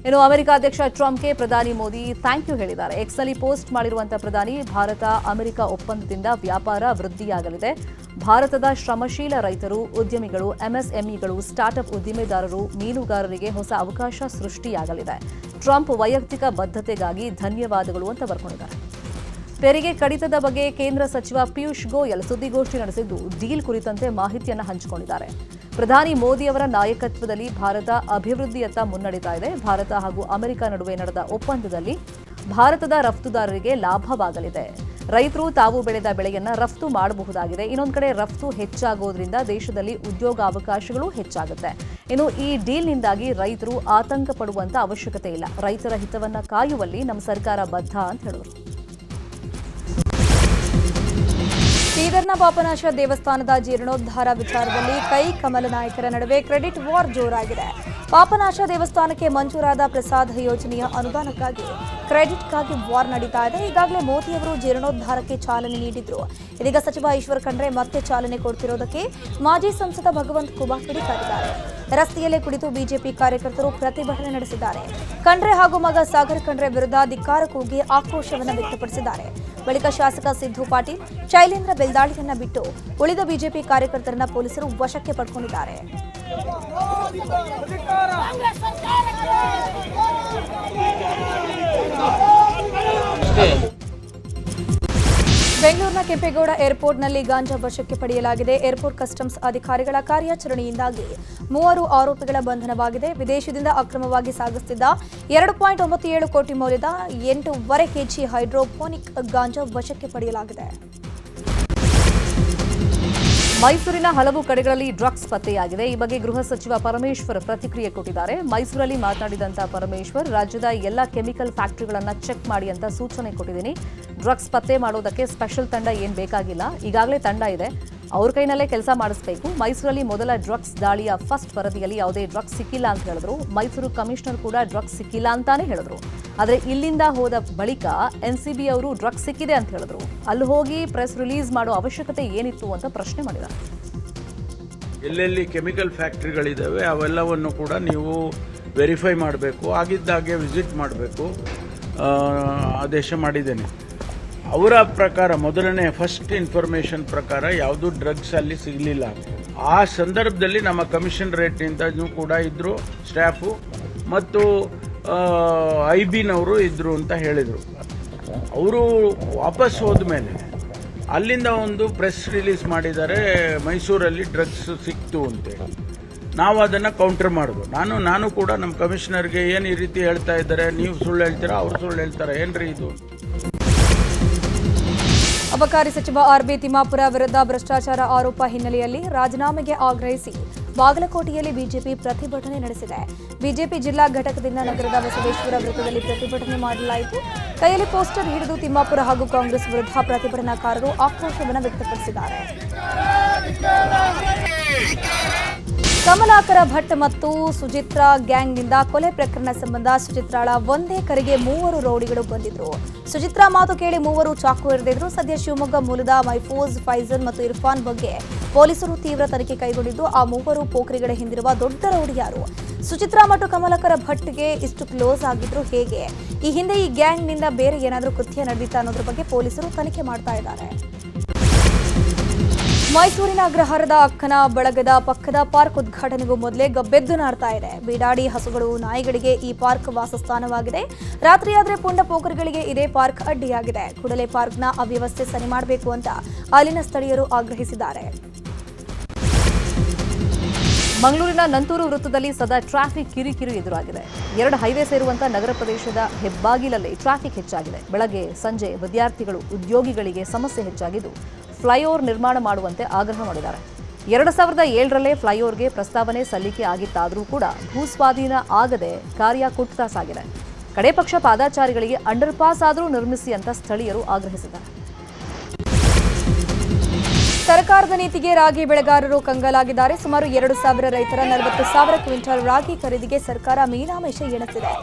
ಇನ್ನು ಅಮೆರಿಕ ಅಧ್ಯಕ್ಷ ಟ್ರಂಪ್ಗೆ ಪ್ರಧಾನಿ ಮೋದಿ ಥ್ಯಾಂಕ್ ಯು ಹೇಳಿದ್ದಾರೆ. ಎಕ್ಸ್ನಲ್ಲಿ ಪೋಸ್ಟ್ ಮಾಡಿರುವಂತಹ ಪ್ರಧಾನಿ, ಭಾರತ ಅಮೆರಿಕ ಒಪ್ಪಂದದಿಂದ ವ್ಯಾಪಾರ ವೃದ್ಧಿಯಾಗಲಿದೆ. ಭಾರತದ ಶ್ರಮಶೀಲ ರೈತರು, ಉದ್ಯಮಿಗಳು, ಎಂಎಸ್ಎಂಇಗಳು, ಸ್ಟಾರ್ಟ್ಅಪ್ ಉದ್ದಿಮೆದಾರರು, ಮೀನುಗಾರರಿಗೆ ಹೊಸ ಅವಕಾಶ ಸೃಷ್ಟಿಯಾಗಲಿದೆ. ಟ್ರಂಪ್ ವೈಯಕ್ತಿಕ ಬದ್ಧತೆಗಾಗಿ ಧನ್ಯವಾದಗಳು ಅಂತ ಬರ್ಕೊಂಡಿದ್ದಾರೆ. ತೆರಿಗೆ ಕಡಿತದ ಬಗ್ಗೆ ಕೇಂದ್ರ ಸಚಿವ ಪಿಯೂಷ್ ಗೋಯಲ್ ಸುದ್ದಿಗೋಷ್ಠಿ ನಡೆಸಿದ್ದು ಡೀಲ್ ಕುರಿತಂತೆ ಮಾಹಿತಿಯನ್ನು ಹಂಚಿಕೊಂಡಿದ್ದಾರೆ. ಪ್ರಧಾನಿ ಮೋದಿ ಅವರ ನಾಯಕತ್ವದಲ್ಲಿ ಭಾರತ ಅಭಿವೃದ್ಧಿಯತ್ತ ಮುನ್ನಡೆತಾ ಇದೆ. ಭಾರತ ಹಾಗೂ ಅಮೆರಿಕ ನಡುವೆ ನಡೆದ ಒಪ್ಪಂದದಲ್ಲಿ ಭಾರತದ ರಫ್ತುದಾರರಿಗೆ ಲಾಭವಾಗಲಿದೆ. ರೈತರು ತಾವು ಬೆಳೆದ ಬೆಳೆಯನ್ನ ರಫ್ತು ಮಾಡಬಹುದಾಗಿದೆ. ಇನ್ನೊಂದು ಕಡೆ ರಫ್ತು ಹೆಚ್ಚಾಗೋದ್ರಿಂದ ದೇಶದಲ್ಲಿ ಉದ್ಯೋಗಾವಕಾಶಗಳು ಹೆಚ್ಚಾಗುತ್ತೆ. ಇನ್ನು ಈ ಡೀಲ್ನಿಂದಾಗಿ ರೈತರು ಆತಂಕ ಪಡುವಂತ ಅವಶ್ಯಕತೆ ಇಲ್ಲ. ರೈತರ ಹಿತವನ್ನ ಕಾಯುವಲ್ಲಿ ನಮ್ಮ ಸರ್ಕಾರ ಬದ್ಧ ಅಂತ ಹೇಳಿದರು. ಬೀದರ್ನ ಪಾಪನಾಶ ದೇವಸ್ಥಾನದ ಜೀರ್ಣೋದ್ಧಾರ ವಿಚಾರದಲ್ಲಿ ಕೈ ಕಮಲ ನಾಯಕರ ನಡುವೆ ಕ್ರೆಡಿಟ್ ವಾರ್ ಜೋರಾಗಿದೆ. ಪಾಪನಾಶ ದೇವಸ್ಥಾನಕ್ಕೆ ಮಂಜೂರಾದ ಪ್ರಸಾದ ಯೋಜನೆಯ ಅನುದಾನಕ್ಕಾಗಿ ಕ್ರೆಡಿಟ್ಗಾಗಿ ವಾರ್ ನಡೀತಾ ಇದೆ. ಈಗಾಗಲೇ ಮೋದಿಯವರು ಜೀರ್ಣೋದ್ಧಾರಕ್ಕೆ ಚಾಲನೆ ನೀಡಿದ್ರು. ಇದೀಗ ಸಚಿವ ಈಶ್ವರ್ ಖಂಡ್ರೆ ಮತ್ತೆ ಚಾಲನೆ ಕೊಡ್ತಿರೋದಕ್ಕೆ ಮಾಜಿ ಸಂಸದ ಭಗವಂತ್ ಖೂಬಾ ಕಿಡಿಕಾರಿದ್ದಾರೆ. ರಸ್ತೆಯಲ್ಲೇ ಕುಳಿತು ಬಿಜೆಪಿ ಕಾರ್ಯಕರ್ತರು ಪ್ರತಿಭಟನೆ ನಡೆಸಿದ್ದಾರೆ. ಖಂಡ್ರೆ ಹಾಗೂ ಮಗ ಸಾಗರ್ ಖಂಡ್ರೆ ವಿರುದ್ಧ ಧಿಕ್ಕಾರ ಕೂಗಿ ಆಕ್ರೋಶವನ್ನು ವ್ಯಕ್ತಪಡಿಸಿದ್ದಾರೆ. ಬಳಿಕ ಶಾಸಕ ಸಿದ್ದು ಪಾಟೀಲ್, ಶೈಲೇಂದ್ರ ಬೆಲ್ದಾಳಿಯನ್ನ ಬಿಟ್ಟು ಉಳಿದ ಬಿಜೆಪಿ ಕಾರ್ಯಕರ್ತರನ್ನ ಪೊಲೀಸರು ವಶಕ್ಕೆ ಪಡ್ಕೊಂಡಿದ್ದಾರೆ. ಬೆಂಗಳೂರಿನ ಕೆಂಪೇಗೌಡ ಏರ್ಪೋರ್ಟ್ನಲ್ಲಿ ಗಾಂಜಾ ವಶಕ್ಕೆ ಪಡೆಯಲಾಗಿದೆ. ಏರ್ಪೋರ್ಟ್ ಕಸ್ಟಮ್ಸ್ ಅಧಿಕಾರಿಗಳ ಕಾರ್ಯಾಚರಣೆಯಿಂದಾಗಿ 3 ಆರೋಪಿಗಳ ಬಂಧನವಾಗಿದೆ. ವಿದೇಶದಿಂದ ಅಕ್ರಮವಾಗಿ ಸಾಗಿಸುತ್ತಿದ್ದ 2.97 ಕೋಟಿ ಮೌಲ್ಯದ 8.5 ಕೆಜಿ ಹೈಡ್ರೋಪೋನಿಕ್ ಗಾಂಜಾ ವಶಕ್ಕೆ ಪಡೆಯಲಾಗಿದೆ. ಮೈಸೂರಿನ ಹಲವು ಕಡೆಗಳಲ್ಲಿ ಡ್ರಗ್ಸ್ ಪತ್ತೆಯಾಗಿದೆ. ಈ ಬಗ್ಗೆ ಗೃಹ ಸಚಿವ ಪರಮೇಶ್ವರ್ ಪ್ರತಿಕ್ರಿಯೆ ಕೊಟ್ಟಿದ್ದಾರೆ. ಮೈಸೂರಲ್ಲಿ ಮಾತನಾಡಿದಂತ ಪರಮೇಶ್ವರ್, ರಾಜ್ಯದ ಎಲ್ಲ ಕೆಮಿಕಲ್ ಫ್ಯಾಕ್ಟರಿಗಳನ್ನು ಚೆಕ್ ಮಾಡಿ ಅಂತ ಸೂಚನೆ ಕೊಟ್ಟಿದ್ದೀನಿ. ಡ್ರಗ್ಸ್ ಪತ್ತೆ ಮಾಡೋದಕ್ಕೆ ಸ್ಪೆಷಲ್ ತಂಡ ಏನು ಬೇಕಾಗಿಲ್ಲ, ಈಗಾಗಲೇ ತಂಡ ಇದೆ. ಅವ್ರ ಕೈನಲ್ಲೇ ಕೆಲಸ ಮಾಡಿಸ್ಬೇಕು. ಮೈಸೂರಲ್ಲಿ ಮೊದಲ ಡ್ರಗ್ಸ್ ದಾಳಿಯ ಫಸ್ಟ್ ವರದಿಯಲ್ಲಿ ಯಾವುದೇ ಡ್ರಗ್ಸ್ ಸಿಕ್ಕಿಲ್ಲ ಅಂತ ಹೇಳಿದ್ರು. ಮೈಸೂರು ಕಮಿಷನರ್ ಕೂಡ ಡ್ರಗ್ಸ್ ಸಿಕ್ಕಿಲ್ಲ ಅಂತಾನೆ ಹೇಳಿದ್ರು. ಆದರೆ ಇಲ್ಲಿಂದ ಹೋದ ಬಳಿಕ NCB ಅವರು ಡ್ರಗ್ಸ್ ಸಿಕ್ಕಿದೆ ಅಂತ ಹೇಳಿದ್ರು. ಅಲ್ಲಿ ಹೋಗಿ ಪ್ರೆಸ್ ರಿಲೀಸ್ ಮಾಡೋ ಅವಶ್ಯಕತೆ ಏನಿತ್ತು ಅಂತ ಪ್ರಶ್ನೆ ಮಾಡಿದ್ದಾರೆ. ಎಲ್ಲೆಲ್ಲಿ ಕೆಮಿಕಲ್ ಫ್ಯಾಕ್ಟ್ರಿಗಳಿದ್ದಾವೆ ಅವೆಲ್ಲವನ್ನು ಕೂಡ ನೀವು ವೆರಿಫೈ ಮಾಡಬೇಕು. ಆಗಿದ್ದಾಗೆ ವಿಸಿಟ್ ಮಾಡಬೇಕು. ಆದೇಶ ಮಾಡಿದ್ದೇನೆ. ಅವರ ಪ್ರಕಾರ ಮೊದಲನೇ ಫಸ್ಟ್ ಇನ್ಫಾರ್ಮೇಷನ್ ಪ್ರಕಾರ ಯಾವುದೂ ಡ್ರಗ್ಸ್ ಅಲ್ಲಿ ಸಿಗಲಿಲ್ಲ. ಆ ಸಂದರ್ಭದಲ್ಲಿ ನಮ್ಮ ಕಮಿಷನರೇಟ್ನಿಂದನೂ ಕೂಡ ಇದ್ದರು ಸ್ಟಾಫು ಮತ್ತು IBನವರು ಇದ್ದರು ಅಂತ ಹೇಳಿದರು. ಅವರು ವಾಪಸ್ ಹೋದ್ಮೇಲೆ ಅಲ್ಲಿಂದ ಒಂದು ಪ್ರೆಸ್ ರಿಲೀಸ್ ಮಾಡಿದ್ದಾರೆ, ಮೈಸೂರಲ್ಲಿ ಡ್ರಗ್ಸ್ ಸಿಕ್ತು ಅಂತೇಳಿ. ನಾವು ಅದನ್ನು ಕೌಂಟರ್ ಮಾಡಿದ್ವು. ನಾನು ಕೂಡ ನಮ್ಮ ಕಮಿಷನರ್ಗೆ ಏನು ಈ ರೀತಿ ಹೇಳ್ತಾ ಇದ್ದಾರೆ, ನೀವು ಸುಳ್ಳು ಹೇಳ್ತೀರಾ, ಅವ್ರು ಸುಳ್ಳು ಹೇಳ್ತಾರೆ, ಏನ್ರಿ ಇದು? ಅಬಕಾರಿ ಸಚಿವ RB ತಿಮ್ಮಾಪುರ ವಿರುದ್ಧ ಭ್ರಷ್ಟಾಚಾರ ಆರೋಪ ಹಿನ್ನೆಲೆಯಲ್ಲಿ ರಾಜೀನಾಮೆಗೆ ಆಗ್ರಹಿಸಿ ಬಾಗಲಕೋಟೆಯಲ್ಲಿ ಬಿಜೆಪಿ ಪ್ರತಿಭಟನೆ ನಡೆಸಿದೆ. ಬಿಜೆಪಿ ಜಿಲ್ಲಾ ಘಟಕದಿಂದ ನಗರದ ಬಸವೇಶ್ವರ ವೃತ್ತದಲ್ಲಿ ಪ್ರತಿಭಟನೆ ಮಾಡಲಾಯಿತು. ಕೈಯಲ್ಲಿ ಪೋಸ್ಟರ್ ಹಿಡಿದು ತಿಮ್ಮಾಪುರ ಹಾಗೂ ಕಾಂಗ್ರೆಸ್ ವಿರುದ್ಧ ಪ್ರತಿಭಟನಾಕಾರರು ಆಕ್ರೋಶವನ್ನು ವ್ಯಕ್ತಪಡಿಸಿದ್ದಾರೆ. ಕಮಲಾಕರ ಭಟ್ ಮತ್ತು ಸುಚಿತ್ರಾ ಗ್ಯಾಂಗ್ನಿಂದ ಕೊಲೆ ಪ್ರಕರಣ ಸಂಬಂಧ ಸುಚಿತ್ರಾಳ ಒಂದೇ ಕರೆಗೆ 3 ರೌಡಿಗಳು ಬಂದಿದ್ರು. ಸುಚಿತ್ರಾ ಮಾತು ಕೇಳಿ 3 ಚಾಕು ಹಿಡಿದಿದ್ರು. ಸದ್ಯ ಶಿವಮೊಗ್ಗ ಮೂಲದ ಮೈಫೋಜ್, ಫೈಜಲ್ ಮತ್ತು ಇರ್ಫಾನ್ ಬಗ್ಗೆ ಪೊಲೀಸರು ತೀವ್ರ ತನಿಖೆ ಕೈಗೊಂಡಿದ್ದು ಆ 3 ಪೋಖ್ರಿಗಳ ಹಿಂದಿರುವ ದೊಡ್ಡ ರೌಡಿ ಯಾರು? ಸುಚಿತ್ರಾ ಮತ್ತು ಕಮಲಾಕರ ಭಟ್ಗೆ ಇಷ್ಟು ಕ್ಲೋಸ್ ಆಗಿದ್ರು ಹೇಗೆ? ಈ ಹಿಂದೆ ಈ ಗ್ಯಾಂಗ್ನಿಂದ ಬೇರೆ ಏನಾದರೂ ಕೃತ್ಯ ನಡೆದಿತ್ತಾ ಅನ್ನೋದ್ರ ಬಗ್ಗೆ ಪೊಲೀಸರು ತನಿಖೆ ಮಾಡ್ತಾ ಇದ್ದಾರೆ. ಮೈಸೂರಿನ ಅಗ್ರಹಾರದ ಅಕ್ಕನ ಬಳಗದ ಪಕ್ಕದ ಪಾರ್ಕ್ ಉದ್ಘಾಟನೆಗೂ ಮೊದಲೇ ಗಬ್ಬೆದ್ದು ನಾಡ್ತಾ ಇದೆ. ಬೀಡಾಡಿ ಹಸುಗಳು, ನಾಯಿಗಳಿಗೆ ಈ ಪಾರ್ಕ್ ವಾಸಸ್ಥಾನವಾಗಿದೆ. ರಾತ್ರಿಯಾದರೆ ಪುಂಡ ಪೋಖರಿಗಳಿಗೆ ಇದೇ ಪಾರ್ಕ್ ಅಡ್ಡಿಯಾಗಿದೆ. ಕೂಡಲೇ ಪಾರ್ಕ್ನ ಅವ್ಯವಸ್ಥೆ ಸರಿ ಮಾಡಬೇಕು ಅಂತ ಅಲ್ಲಿನ ಸ್ಥಳೀಯರು ಆಗ್ರಹಿಸಿದ್ದಾರೆ. ಮಂಗಳೂರಿನ ನಂತೂರು ವೃತ್ತದಲ್ಲಿ ಸದಾ ಟ್ರಾಫಿಕ್ ಕಿರಿಕಿರಿ ಎದುರಾಗಿದೆ. 2 ಹೈವೇ ಸೇರುವಂತ ನಗರ ಪ್ರದೇಶದ ಹೆಬ್ಬಾಗಿಲಲ್ಲಿ ಟ್ರಾಫಿಕ್ ಹೆಚ್ಚಾಗಿದೆ. ಬೆಳಗ್ಗೆ ಸಂಜೆ ವಿದ್ಯಾರ್ಥಿಗಳು, ಉದ್ಯೋಗಿಗಳಿಗೆ ಸಮಸ್ಯೆ ಹೆಚ್ಚಾಗಿದ್ದು ಫ್ಲೈಓವರ್ ನಿರ್ಮಾಣ ಮಾಡುವಂತೆ ಆಗ್ರಹ ಮಾಡಿದ್ದಾರೆ. 2007ರಲ್ಲೇ ಫ್ಲೈಓವರ್ಗೆ ಪ್ರಸ್ತಾವನೆ ಸಲ್ಲಿಕೆ ಆಗಿತ್ತಾದರೂ ಕೂಡ ಭೂಸ್ವಾಧೀನ ಆಗದೆ ಕಾರ್ಯ ಕುಂಠಿತ ಸಾಗಿದೆ. ಕಡೆ ಪಕ್ಷ ಪಾದಾಚಾರಿಗಳಿಗೆ ಅಂಡರ್ ಪಾಸ್ ಆದರೂ ನಿರ್ಮಿಸಿ ಅಂತ ಸ್ಥಳೀಯರು ಆಗ್ರಹಿಸಿದ್ದಾರೆ. ಸರ್ಕಾರದ ನೀತಿಗೆ ರಾಗಿ ಬೆಳೆಗಾರರು ಕಂಗಾಲಾಗಿದ್ದಾರೆ. ಸುಮಾರು 2,000 ರೈತರ 40,000 ಕ್ವಿಂಟಾಲ್ ರಾಗಿ ಖರೀದಿಗೆ ಸರ್ಕಾರ ಮೀನಾಮೇಷ ಎಣಿಸಿದೆ.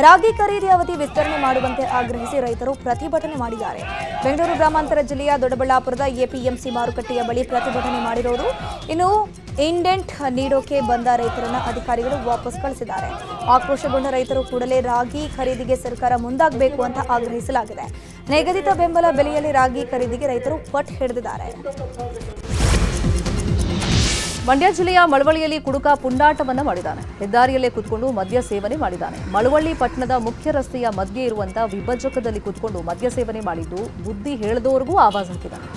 ರಾಗಿ ಖರೀದಿ ಅವಧಿ ವಿಸ್ತರಣೆ ಮಾಡುವಂತೆ ಆಗ್ರಹಿಸಿ ರೈತರು ಪ್ರತಿಭಟನೆ ಮಾಡಿದ್ದಾರೆ. ಬೆಂಗಳೂರು ಗ್ರಾಮಾಂತರ ಜಿಲ್ಲೆಯ ದೊಡ್ಡಬಳ್ಳಾಪುರದ APMC ಮಾರುಕಟ್ಟೆಯ ಬಳಿ ಪ್ರತಿಭಟನೆ ಮಾಡಿರೋರು. ಇನ್ನು ಇಂಡೆಂಟ್ ನೀಡೋಕೆ ಬಂದ ರೈತರನ್ನ ಅಧಿಕಾರಿಗಳು ವಾಪಸ್ ಕಳಿಸಿದ್ದಾರೆ. ಆಕ್ರೋಶಗೊಂಡ ರೈತರು ಕೂಡಲೇ ರಾಗಿ ಖರೀದಿಗೆ ಸರ್ಕಾರ ಮುಂದಾಗಬೇಕು ಅಂತ ಆಗ್ರಹಿಸಲಾಗಿದೆ. ನಿಗದಿತ ಬೆಂಬಲ ಬೆಲೆಯಲ್ಲಿ ರಾಗಿ ಖರೀದಿಗೆ ರೈತರು ಪಟ್ಟು ಹಿಡಿದಿದ್ದಾರೆ. ಮಂಡ್ಯ ಜಿಲ್ಲೆಯ ಮಳವಳ್ಳಿಯಲ್ಲಿ ಕುಡುಕ ಪುಂಡಾಟವನ್ನ ಮಾಡಿದ್ದಾನೆ. ಹೆದ್ದಾರಿಯಲ್ಲೇ ಕುತ್ಕೊಂಡು ಮದ್ಯ ಸೇವನೆ ಮಾಡಿದ್ದಾನೆ. ಮಳವಳ್ಳಿ ಪಟ್ಟಣದ ಮುಖ್ಯ ರಸ್ತೆಯ ಮಧ್ಯೆ ಇರುವಂತಹ ವಿಭಜಕದಲ್ಲಿ ಕುತ್ಕೊಂಡು ಮದ್ಯ ಸೇವನೆ ಮಾಡಿದ್ದು ಬುದ್ಧಿ ಹೇಳದವರೆಗೂ ಆವಾಜ್ ಹಾಕಿದ್ದಾನೆ.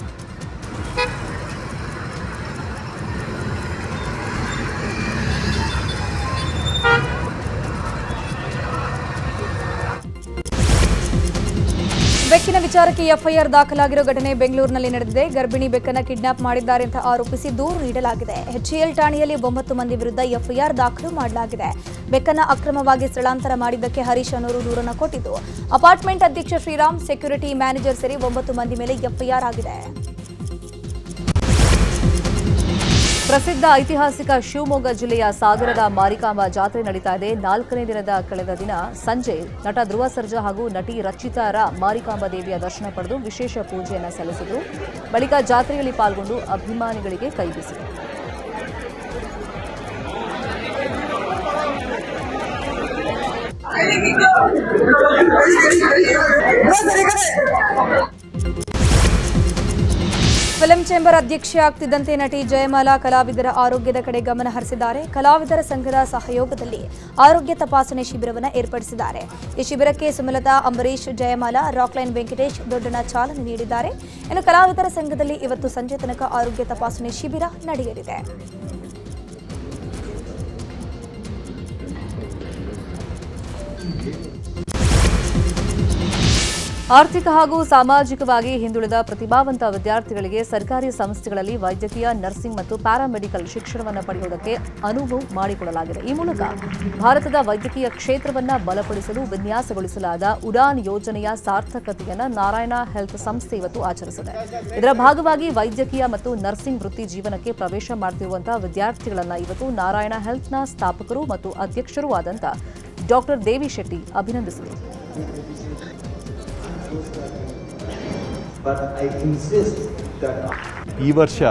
ಬೆಕ್ಕಿನ ವಿಚಾರಕ್ಕೆ FIR ದಾಖಲಾಗಿರೋ ಘಟನೆ ಬೆಂಗಳೂರಿನಲ್ಲಿ ನಡೆದಿದೆ. ಗರ್ಭಿಣಿ ಬೆಕ್ಕನ್ನ ಕಿಡ್ನಾಪ್ ಮಾಡಿದ್ದಾರೆ ಅಂತ ಆರೋಪಿಸಿ ದೂರು ನೀಡಲಾಗಿದೆ. HCL ಠಾಣೆಯಲ್ಲಿ 9 ಮಂದಿ ವಿರುದ್ಧ FIR ದಾಖಲು ಮಾಡಲಾಗಿದೆ. ಬೆಕ್ಕನ್ನ ಅಕ್ರಮವಾಗಿ ಸ್ಥಳಾಂತರ ಮಾಡಿದ್ದಕ್ಕೆ ಹರೀಶ್ ಅನ್ನೋರು ದೂರನ್ನು ಕೊಟ್ಟಿದ್ದು, ಅಪಾರ್ಟ್ಮೆಂಟ್ ಅಧ್ಯಕ್ಷ ಶ್ರೀರಾಮ್, ಸೆಕ್ಯೂರಿಟಿ ಮ್ಯಾನೇಜರ್ ಸೇರಿ 9 ಮಂದಿ ಮೇಲೆ FIR ಆಗಿದೆ. ಪ್ರಸಿದ್ಧ ಐತಿಹಾಸಿಕ ಶಿವಮೊಗ್ಗ ಜಿಲ್ಲೆಯ ಸಾಗರದ ಮಾರಿಕಾಂಬಾ ಜಾತ್ರೆ ನಡೀತಾ ಇದೆ. 4ನೇ ದಿನದ ಕಳೆದ ದಿನ ಸಂಜೆ ನಟ ಧ್ರುವ ಸರ್ಜಾ ಹಾಗೂ ನಟಿ ರಚಿತಾರ ಮಾರಿಕಾಂಬಾ ದೇವಿಯ ದರ್ಶನ ಪಡೆದು ವಿಶೇಷ ಪೂಜೆಯನ್ನು ಸಲ್ಲಿಸಿದರು. ಬಳಿಕ ಜಾತ್ರೆಯಲ್ಲಿ ಪಾಲ್ಗೊಂಡು ಅಭಿಮಾನಿಗಳಿಗೆ ಕೈಬೀಸಿದರು. ಫಿಲ್ಮ್ ಚೇಂಬರ್ ಅಧ್ಯಕ್ಷೆ ಆಗ್ತಿದ್ದಂತೆ ನಟಿ ಜಯಮಾಲಾ ಕಲಾವಿದರ ಆರೋಗ್ಯದ ಕಡೆ ಗಮನ ಹರಿಸಿದ್ದಾರೆ. ಕಲಾವಿದರ ಸಂಘದ ಸಹಯೋಗದಲ್ಲಿ ಆರೋಗ್ಯ ತಪಾಸಣೆ ಶಿಬಿರವನ್ನು ಏರ್ಪಡಿಸಿದ್ದಾರೆ. ಈ ಶಿಬಿರಕ್ಕೆ ಸುಮಲತಾ, ಅಂಬರೀಶ್, ಜಯಮಾಲಾ, ರಾಕ್ಲೈನ್ ವೆಂಕಟೇಶ್ ದೊಡ್ಡಣ್ಣ ಚಾಲನೆ ನೀಡಿದ್ದಾರೆ. ಇನ್ನು ಕಲಾವಿದರ ಸಂಘದಲ್ಲಿ ಇವತ್ತು ಸಂಜೆ ತನಕ ಆರೋಗ್ಯ ತಪಾಸಣೆ ಶಿಬಿರ ನಡೆಯಲಿದೆ. ಆರ್ಥಿಕ ಹಾಗೂ ಸಾಮಾಜಿಕವಾಗಿ ಹಿಂದುಳಿದ ಪ್ರತಿಭಾವಂತ ವಿದ್ಯಾರ್ಥಿಗಳಿಗೆ ಸರ್ಕಾರಿ ಸಂಸ್ಥೆಗಳಲ್ಲಿ ವೈದ್ಯಕೀಯ, ನರ್ಸಿಂಗ್ ಮತ್ತು ಪ್ಯಾರಾಮೆಡಿಕಲ್ ಶಿಕ್ಷಣವನ್ನು ಪಡೆಯುವುದಕ್ಕೆ ಅನುವು ಮಾಡಿಕೊಡಲಾಗಿದೆ. ಈ ಮೂಲಕ ಭಾರತದ ವೈದ್ಯಕೀಯ ಕ್ಷೇತ್ರವನ್ನು ಬಲಪಡಿಸಲು ವಿನ್ಯಾಸಗೊಳಿಸಲಾದ ಉಡಾನ್ ಯೋಜನೆಯ ಸಾರ್ಥಕತೆಯನ್ನು ನಾರಾಯಣ ಹೆಲ್ತ್ ಸಂಸ್ಥೆ ಇವತ್ತು ಆಚರಿಸಿದೆ. ಇದರ ಭಾಗವಾಗಿ ವೈದ್ಯಕೀಯ ಮತ್ತು ನರ್ಸಿಂಗ್ ವೃತ್ತಿ ಜೀವನಕ್ಕೆ ಪ್ರವೇಶ ಮಾಡುತ್ತಿರುವಂತಹ ವಿದ್ಯಾರ್ಥಿಗಳನ್ನು ಇವತ್ತು ನಾರಾಯಣ ಹೆಲ್ತ್ನ ಸ್ಥಾಪಕರು ಮತ್ತು ಅಧ್ಯಕ್ಷರೂ ಆದಂಥ ಡಾಕ್ಟರ್ ದೇವಿ ಶೆಟ್ಟಿ ಅಭಿನಂದಿಸಿದರು. ಈ ವರ್ಷ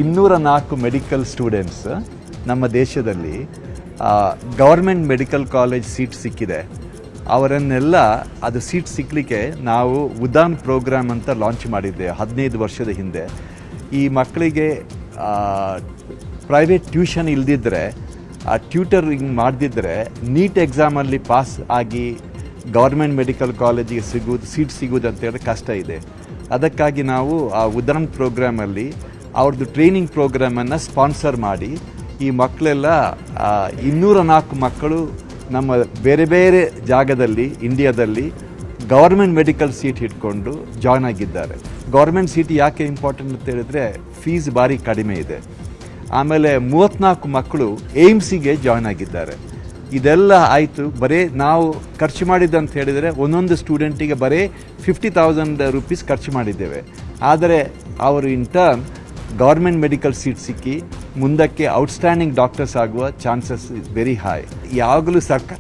204 ಮೆಡಿಕಲ್ ಸ್ಟೂಡೆಂಟ್ಸ್ ನಮ್ಮ ದೇಶದಲ್ಲಿ ಗವರ್ಮೆಂಟ್ ಮೆಡಿಕಲ್ ಕಾಲೇಜ್ ಸೀಟ್ ಸಿಕ್ಕಿದೆ. ಅವರನ್ನೆಲ್ಲ ಅದು ಸೀಟ್ ಸಿಕ್ಕಲಿಕ್ಕೆ ನಾವು ಉಡಾನ್ ಪ್ರೋಗ್ರಾಮ್ ಅಂತ ಲಾಂಚ್ ಮಾಡಿದ್ದೆ 15 ವರ್ಷದ ಹಿಂದೆ. ಈ ಮಕ್ಕಳಿಗೆ ಪ್ರೈವೇಟ್ ಟ್ಯೂಷನ್ ಇಲ್ದಿದ್ರೆ, ಟ್ಯೂಟರಿಂಗ್ ಮಾಡದಿದ್ದರೆ ನೀಟ್ ಎಕ್ಸಾಮಲ್ಲಿ ಪಾಸ್ ಆಗಿ ಗೌರ್ಮೆಂಟ್ ಮೆಡಿಕಲ್ ಕಾಲೇಜಿಗೆ ಸೀಟ್ ಸಿಗೋದು ಅಂತ ಹೇಳಿದ್ರೆ ಕಷ್ಟ ಇದೆ. ಅದಕ್ಕಾಗಿ ನಾವು ಆ ಉಡಾನ್ ಪ್ರೋಗ್ರಾಮಲ್ಲಿ ಅವ್ರದ್ದು ಟ್ರೈನಿಂಗ್ ಪ್ರೋಗ್ರಾಮನ್ನು ಸ್ಪಾನ್ಸರ್ ಮಾಡಿ ಈ ಮಕ್ಕಳೆಲ್ಲ 204 ಮಕ್ಕಳು ನಮ್ಮ ಬೇರೆ ಬೇರೆ ಜಾಗದಲ್ಲಿ ಇಂಡಿಯಾದಲ್ಲಿ ಗೌರ್ಮೆಂಟ್ ಮೆಡಿಕಲ್ ಸೀಟ್ ಇಟ್ಕೊಂಡು ಜಾಯ್ನ್ ಆಗಿದ್ದಾರೆ. ಗೌರ್ಮೆಂಟ್ ಸೀಟ್ ಯಾಕೆ ಇಂಪಾರ್ಟೆಂಟ್ ಅಂತ ಹೇಳಿದ್ರೆ ಫೀಸ್ ಭಾರಿ ಕಡಿಮೆ ಇದೆ. ಆಮೇಲೆ 34 ಮಕ್ಕಳು ಏಮ್ಸಿಗೆ ಜಾಯ್ನ್ ಆಗಿದ್ದಾರೆ. ಇದೆಲ್ಲ ಆಯಿತು. ಬರೀ ನಾವು ಖರ್ಚು ಮಾಡಿದ್ದಂತ ಹೇಳಿದರೆ ಒಂದೊಂದು ಸ್ಟೂಡೆಂಟಿಗೆ ಬರೀ 50,000 ರೂಪೀಸ್ ಖರ್ಚು ಮಾಡಿದ್ದೇವೆ. ಆದರೆ ಅವರು in turn government medical seat ಸಿಕ್ಕಿ ಮುಂದಕ್ಕೆ ಔಟ್ಸ್ಟ್ಯಾಂಡಿಂಗ್ ಡಾಕ್ಟರ್ಸ್ ಆಗುವ ಚಾನ್ಸಸ್ ಇಸ್ ವೆರಿ ಹೈ. ಯಾವಾಗಲೂ ಸರ್ಕಾರ